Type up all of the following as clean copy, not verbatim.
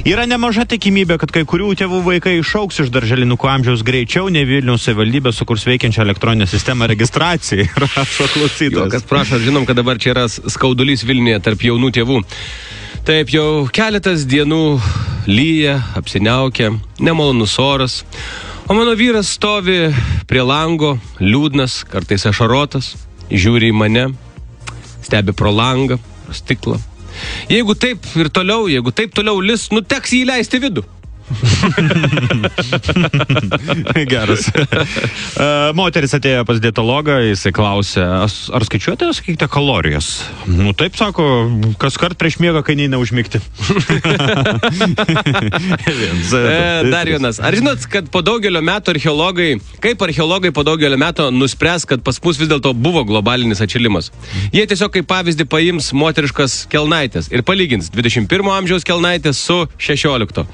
Yra nemaža tikimybė, kad kai kurių tėvų vaikai išauks iš darželinukų amžiaus greičiau, nei Vilniaus savivaldybė sukurs veikiančią elektroninę sistemą registracijai. Rašo klausytojas. Kas prašo, žinom, kad dabar čia yra skaudulys Vilniuje tarp jaunų tėvų. Taip, jau keletas dienų lyja, apsiniaukia, nemalonus oras. O mano vyras stovi prie lango, liūdnas, kartais ašarotas, žiūri į mane, stebi pro langą, pro stiklą. Jeigu taip toliau lis, teks jį leisti vidų. Geras. Moteris atėjo pas dietologą, jisai klausė, ar skaičiuojate, sakykite, kalorijas? Taip, sako, kas kart prieš miegą, kai neina užmigti. Dar vienas. Ar žinot, kad po daugelio metų archeologai po daugelio metų nuspręs, kad pas mus vis dėlto buvo globalinis atšilimas? Jie tiesiog kaip pavyzdį paims moteriškas kelnaitės ir palygins 21 amžiaus kelnaitės su 16.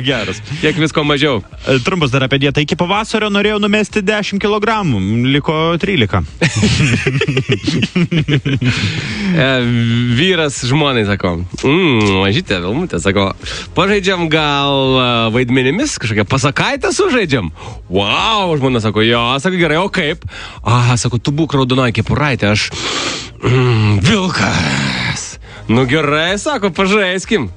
Geras. Kiek visko mažiau. Trumpas dar apie dietą. Iki pavasario norėjau numesti 10 kilogramų, liko 13. Vyras žmonai sako, mažytė, Vilmutė, sako, pažaidžiam gal vaidmenimis, kažkokią pasakaitę sužaidžiam. Wow, žmona sako, jo, sako, gerai, o kaip? Sako, tu būk raudonoji kepuraitė, aš vilkas. Gerai, sako, pažaiskim.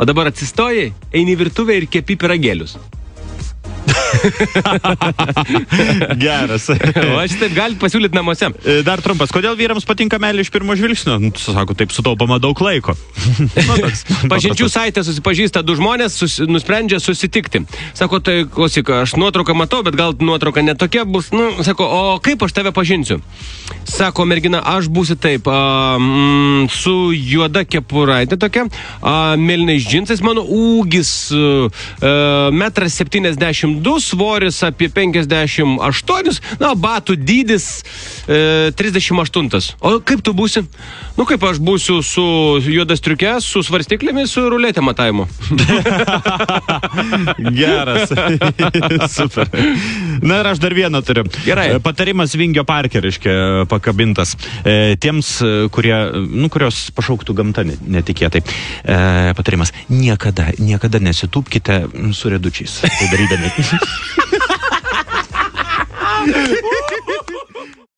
O dabar atsistojai, eini į virtuvę ir kepi piragėlius. Geras. O aš taip galit pasiūlyti namuose. Dar trumpas. Kodėl vyrams patinka meilė iš pirmo žvilgsnio? Sako, taip sutaupama daug laiko. Pažinčių saite susipažįsta du žmonės, nusprendžia susitikti. Sako, tai klausyk, aš nuotrauką matau, bet gal nuotrauka netokia bus. Sako, o kaip aš tave pažinsiu? Sako, mergina, aš būsiu taip, su juoda kepuraitė tokia, mėlynais džinsais, mano ūgis 1,72 m, svoris apie 58, batų dydis 38. O kaip tu būsi? Kaip aš būsiu su juoda striuke, su svarstyklėmis, su ruletė matavimu. Geras. Super. Na ir aš dar vieną turiu. Gerai. Patarimas Vingio parke, reiškia, pakabintas. Tiems, kurios pašauktų gamta netikėtai. Patarimas. Niekada nesitūpkite su redučiais. Tai darydami.